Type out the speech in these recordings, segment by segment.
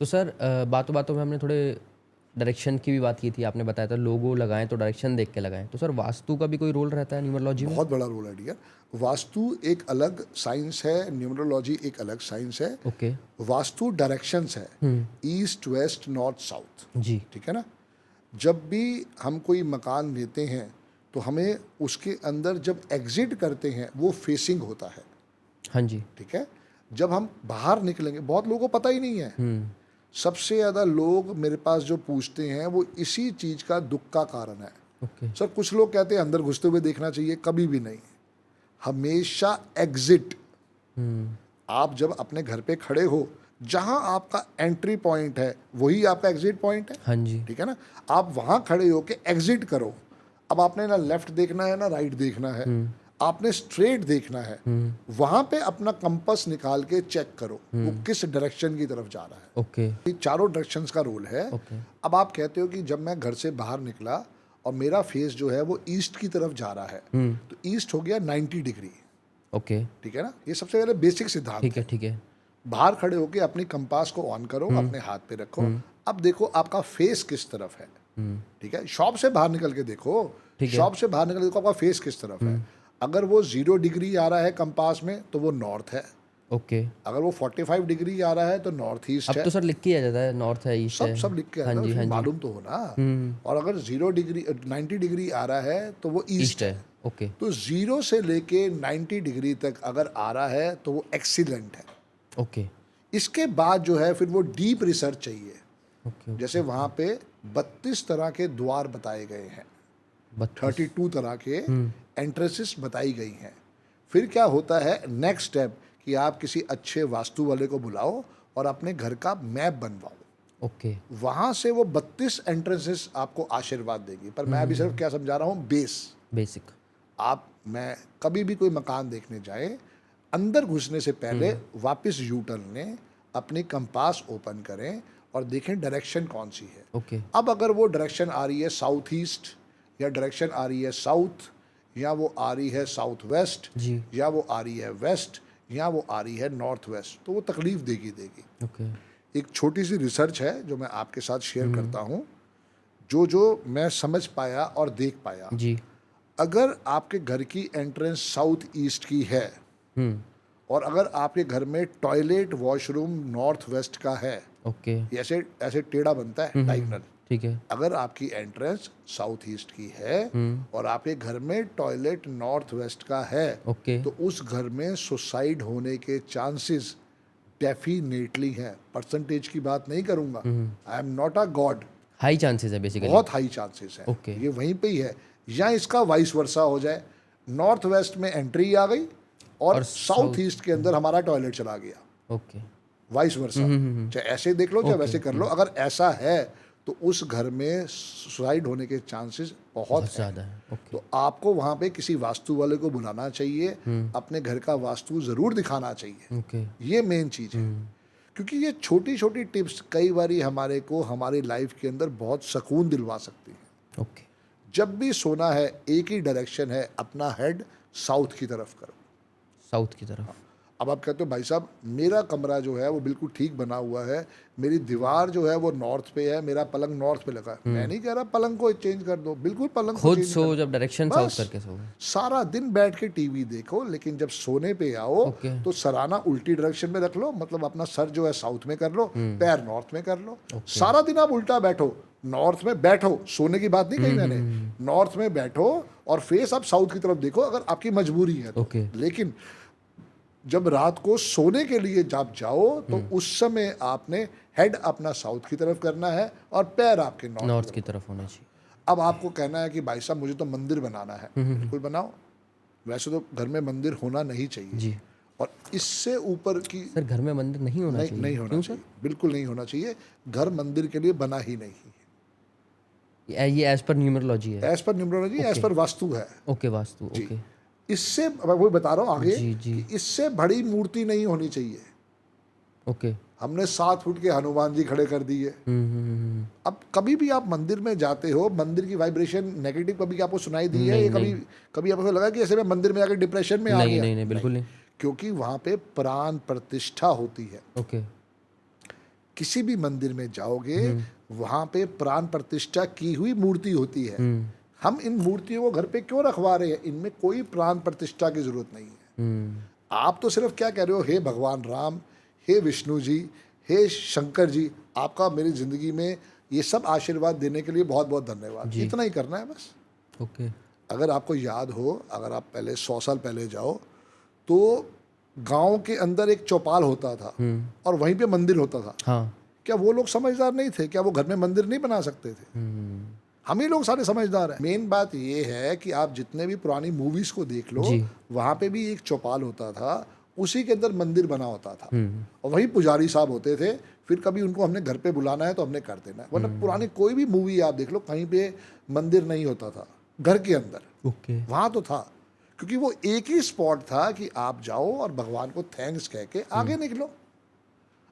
तो सर बातों बातों में हमने थोड़े डायरेक्शन की भी बात की थी। आपने बताया था लोगो लगाएं तो डायरेक्शन देख के लगाएं। तो सर वास्तु का भी कोई रोल रहता है न्यूमरोलॉजी में? बहुत बड़ा रोल है डियर। वास्तु एक अलग साइंस है, न्यूमरोलॉजी एक अलग साइंस है। ओके। वास्तु डायरेक्शंस है, ईस्ट वेस्ट नॉर्थ साउथ, जी। ठीक है ना। जब भी हम कोई मकान लेते हैं तो हमें उसके अंदर जब एग्जिट करते हैं वो फेसिंग होता है, हाँ जी। ठीक है। जब हम बाहर निकलेंगे, बहुत लोगों को पता ही नहीं है। सबसे ज़्यादा लोग मेरे पास जो पूछते हैं वो इसी चीज़ का दुख का कारण है। ओके। सर कुछ लोग कहते हैं अंदर घुसते हुए देखना चाहिए, कभी भी नहीं। हमेशा एग्जिट। आप जब अपने घर पे खड़े हो, जहां आपका एंट्री पॉइंट है वही आपका एग्जिट पॉइंट है, हाँ जी। ठीक है ना। आप वहां खड़े हो के एग्जिट करो। अब आपने ना लेफ्ट देखना है ना राइट देखना है, आपने स्ट्रेट देखना है। वहां पे अपना कंपास निकाल के चेक करो वो किस डायरेक्शन की तरफ जा रहा है। ओके। ये चारों डायरेक्शंस का रोल है। ओके। अब आप कहते हो कि जब मैं घर से बाहर निकला और मेरा फेस जो है वो ईस्ट की तरफ जा रहा है, तो ईस्ट हो गया 90 डिग्री, ओके। ठीक है ना। ये सबसे पहले बेसिक सिद्धांत ठीक है। है। ठीक है। बाहर खड़े होके अपनी कंपास को ऑन करो, अपने हाथ पे रखो। अब देखो आपका फेस किस तरफ है, ठीक है। शॉप से बाहर निकल के देखो, ठीक है। शॉप से बाहर निकल के देखो आपका फेस किस तरफ है। अगर वो 0 डिग्री आ रहा है कंपास में तो वो नॉर्थ है। ओके। अगर वो 45 डिग्री आ रहा है तो नॉर्थ ईस्ट अब है। तो सर लिख के आ जाता है नॉर्थ है, ईस्ट है। सब लिख के हाँ आता है, जी। उसमें हाँ जी। मालूम तो हो ना। और अगर 0 डिग्री 90 डिग्री आ रहा है तो वो ईस्ट ईस्ट है। है। ओके। तो 0 से लेके 90 डिग्री तक अगर आ रहा है तो वो एक्सीलेंट है। ओके। इसके बाद जो है फिर वो डीप रिसर्च चाहिए। ओके। जैसे वहाँ पे 32 तरह के द्वार बताए गए हैं, 32 तरह के एंट्रेंसेस बताई गई हैं। फिर क्या होता है नेक्स्ट स्टेप कि आप किसी अच्छे वास्तु वाले को बुलाओ और अपने घर का मैप बनवाओ। ओके। वहाँ से वो 32 एंट्रेंसेस आपको आशीर्वाद देगी। पर मैं अभी सिर्फ क्या समझा रहा हूँ, बेस। बेसिक। मैं कभी भी कोई मकान देखने जाए, अंदर घुसने से पहले वापस यू टर्न लें, अपनी कंपास ओपन करें और देखें डायरेक्शन कौन सी है। ओके। अब अगर वो डायरेक्शन आ रही है साउथ ईस्ट, या डायरेक्शन आ रही है साउथ, या वो आ रही है साउथ वेस्ट, जी। या वो आ रही है वेस्ट, या वो आ रही है नॉर्थ वेस्ट, तो वो तकलीफ देगी। ओके। एक छोटी सी रिसर्च है जो मैं आपके साथ शेयर करता हूँ, जो मैं समझ पाया और देख पाया। जी। अगर आपके घर की एंट्रेंस साउथ ईस्ट की है और अगर आपके घर में टॉयलेट वॉशरूम नॉर्थ वेस्ट का है, ओके। ये ऐसे ऐसे टेढ़ा बनता है डायगोनल। ठीक है। अगर आपकी एंट्रेंस साउथ ईस्ट की है और आपके घर में टॉयलेट नॉर्थ वेस्ट का है, ओके। तो उस घर में सुसाइड होने के चांसेस डेफिनेटली हैं। परसेंटेज की बात नहीं करूंगा, I am not a God. High chances है बेसिकली। बहुत हाई चांसेस है। ओके। ये वहीं पे ही है। या इसका वाइस वर्सा हो जाए, नॉर्थ वेस्ट में एंट्री आ गई और साउथ ईस्ट के अंदर हमारा टॉयलेट चला गया, ओके। Vice versa. चाहे ऐसे देख लो चाहे वैसे कर लो, अगर ऐसा है तो उस घर में सुसाइड होने के चांसेस बहुत हैं। ज़्यादा है। ओके। तो आपको वहाँ पे किसी वास्तु वाले को बुलाना चाहिए, अपने घर का वास्तु ज़रूर दिखाना चाहिए। ओके। ये मेन चीज़ है। क्योंकि ये छोटी छोटी टिप्स कई बारी हमारे को हमारी लाइफ के अंदर बहुत सुकून दिलवा सकती हैं। ओके। जब भी सोना है एक ही डायरेक्शन है, अपना हेड साउथ की तरफ करो। साउथ की तरफ। अब आप कहते हो भाई साहब मेरा कमरा जो है वो बिल्कुल ठीक बना हुआ है, मेरी दीवार जो है वो नॉर्थ पे है, मेरा पलंग नॉर्थ पे लगा है। मैं नहीं कह रहा पलंग को चेंज कर दो, बिल्कुल पलंग को खुद चेंज सो, कर जब डायरेक्शन बस। साउथ करके सो। सारा दिन बैठ के टीवी देखो, लेकिन जब सोने पे आओ ओके। तो सराना उल्टी डायरेक्शन में रख लो, मतलब अपना सर जो है साउथ में कर लो, पैर नॉर्थ में कर लो। सारा दिन आप उल्टा बैठो, नॉर्थ में बैठो, सोने की बात नहीं कही मैंने, नॉर्थ में बैठो और फेस आप साउथ की तरफ देखो अगर आपकी मजबूरी है तो। ओके। लेकिन जब रात को सोने के लिए जब जाओ तो उस समय आपने हेड अपना साउथ की तरफ करना है और पैर आपके नॉर्थ की तरफ होना चाहिए। अब आपको कहना है कि भाई साहब मुझे तो मंदिर बनाना है, बिल्कुल बनाओ। वैसे तो घर में मंदिर होना नहीं चाहिए जी। और इससे ऊपर की सर घर में मंदिर नहीं होना चाहिए? नहीं होना चाहिए, बिल्कुल नहीं होना चाहिए। घर मंदिर के लिए बना ही नहीं है। ये एज पर न्यूमरोलॉजी है? As per numerology, as per vastu है। ओके। वास्तु। ओके। इससे मैं वही बता रहा हूँ आगे जी। जी। कि इससे बड़ी मूर्ति नहीं होनी चाहिए। ओके। हमने 7 फुट के हनुमान जी खड़े कर दिए। अब कभी भी आप मंदिर में जाते हो, मंदिर की वाइब्रेशन नेगेटिव कभी आपको सुनाई दी है? कभी आपको लगा कि ऐसे में मंदिर में जाकर डिप्रेशन में आ गया? नहीं, बिल्कुल नहीं। क्योंकि वहाँ पे प्राण प्रतिष्ठा होती है। ओके। किसी भी मंदिर में जाओगे वहां पे प्राण प्रतिष्ठा की हुई मूर्ति होती है। हम इन मूर्तियों को घर पे क्यों रखवा रहे हैं? इनमें कोई प्राण प्रतिष्ठा की जरूरत नहीं है। आप तो सिर्फ क्या कह रहे हो, हे भगवान राम, हे विष्णु जी, हे शंकर जी, आपका मेरी जिंदगी में ये सब आशीर्वाद देने के लिए बहुत बहुत धन्यवाद। इतना ही करना है बस। ओके। अगर आपको याद हो, अगर आप पहले 100 साल पहले जाओ तो गांव के अंदर एक चौपाल होता था और वहीं पे मंदिर होता था। हाँ। क्या वो लोग समझदार नहीं थे? क्या वो घर में मंदिर नहीं बना सकते थे? हम ही लोग सारे समझदार हैं। मेन बात ये है कि आप जितने भी पुरानी मूवीज को देख लो, वहां पे भी एक चौपाल होता था, उसी के अंदर मंदिर बना होता था और वही पुजारी साहब होते थे। फिर कभी उनको हमने घर पे बुलाना है तो हमने कर देना है, वरना पुरानी कोई भी मूवी आप देख लो, कहीं पे मंदिर नहीं होता था घर के अंदर। ओके। वहां तो था, क्योंकि वो एक ही स्पॉट था कि आप जाओ और भगवान को थैंक्स कह के आगे निकलो।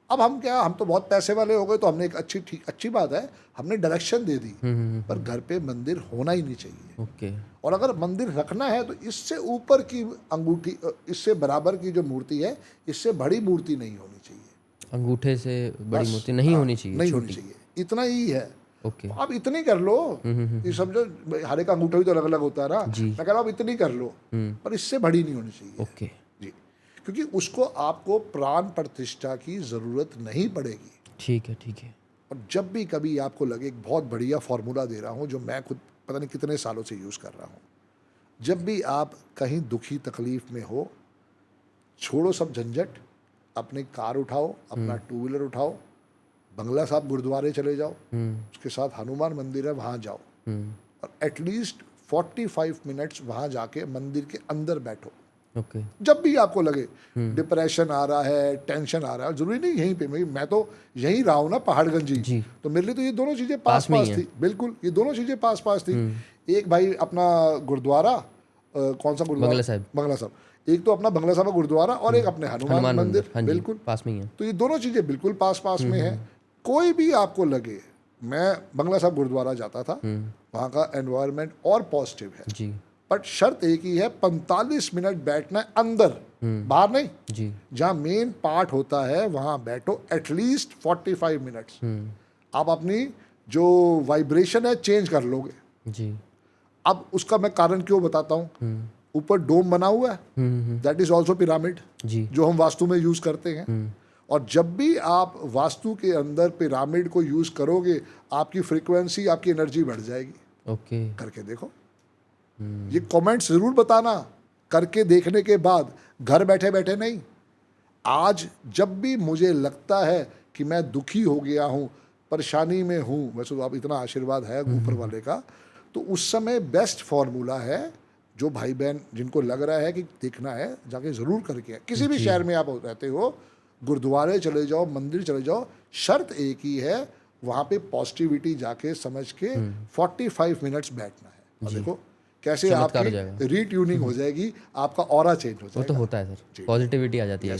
अब हम क्या, हम तो बहुत पैसे वाले हो गए, तो हमने एक अच्छी बात है, हमने डायरेक्शन दे दी, पर घर पे मंदिर होना ही नहीं चाहिए। ओके। और अगर मंदिर रखना है तो इससे ऊपर की अंगूठी, इससे बराबर की जो मूर्ति है, इससे बड़ी मूर्ति नहीं होनी चाहिए। अंगूठे से बड़ी मूर्ति नहीं होनी चाहिए, नहीं होनी चाहिए, इतना ही है। ओके। आप इतनी कर लो, ये समझो हर एक अंगूठा भी तो अलग अलग होता है ना। मैं कह रहा हूँ आप इतनी कर लो, पर इससे बड़ी नहीं होनी चाहिए। ओके जी, क्योंकि उसको आपको प्राण प्रतिष्ठा की जरूरत नहीं पड़ेगी। ठीक है, ठीक है। और जब भी कभी आपको लगे, एक बहुत बढ़िया फॉर्मूला दे रहा हूँ जो मैं खुद पता नहीं कितने सालों से यूज़ कर रहा हूँ। जब भी आप कहीं दुखी तकलीफ में हो, छोड़ो सब झंझट, अपनी कार उठाओ, अपना टू व्हीलर उठाओ, बंगला साहब गुरुद्वारे चले जाओ, उसके साथ हनुमान मंदिर है, वहाँ जाओ और एटलीस्ट 45 मिनट्स वहाँ जाके मंदिर के अंदर बैठो। ओके। जब भी आपको लगे डिप्रेशन आ रहा है, टेंशन आ रहा है, जरूरी नहीं यहीं पे, मैं तो यहीं रहा हूँ ना पहाड़गंज जी, तो मेरे लिए तो ये दोनों चीज़ें पास थी। बिल्कुल, ये दोनों चीज़ें पास थी। एक भाई अपना गुरुद्वारा, कौन सा गुरुद्वारा? बंगला साहब। एक तो अपना बंगला साहब गुरुद्वारा और एक अपने हनुमान मंदिर, बिल्कुल पास में ही है। तो ये दोनों चीज़ें बिल्कुल पास में है। कोई भी आपको लगे, मैं बंगला साहब गुरुद्वारा जाता था, वहाँ का एनवायरनमेंट और पॉजिटिव है जी, बट शर्त एक ही है, 45 मिनट बैठना है अंदर, बाहर नहीं जी। जहाँ मेन पार्ट होता है वहाँ बैठो एटलीस्ट 45 मिनट्स। आप अपनी जो वाइब्रेशन है चेंज कर लोगे जी। अब उसका मैं कारण क्यों बताता हूँ, ऊपर डोम बना हुआ है, दैट इज ऑल्सो पिरामिड जी, जो हम वास्तु में यूज करते हैं। और जब भी आप वास्तु के अंदर पिरामिड को यूज करोगे, आपकी फ्रीक्वेंसी, आपकी एनर्जी बढ़ जाएगी। ओके, करके देखो। ये कमेंट्स जरूर बताना, करके देखने के बाद, घर बैठे बैठे नहीं। आज जब भी मुझे लगता है कि मैं दुखी हो गया हूँ, परेशानी में हूँ, वैसे तो आप इतना आशीर्वाद है ऊपर वाले का, तो उस समय बेस्ट फॉर्मूला है, जो भाई बहन जिनको लग रहा है कि देखना है, जाके ज़रूर करके आए। किसी भी शहर में आप रहते हो, गुरुद्वारे चले जाओ, मंदिर चले जाओ, शर्त एक ही है, वहाँ पे पॉजिटिविटी जाके समझ के 45 मिनट्स बैठना है। और देखो कैसे आपकी रीट्यूनिंग हो जाएगी, आपका ऑरा चेंज हो जाएगा। वो तो होता है सर, पॉजिटिविटी आ जाती है।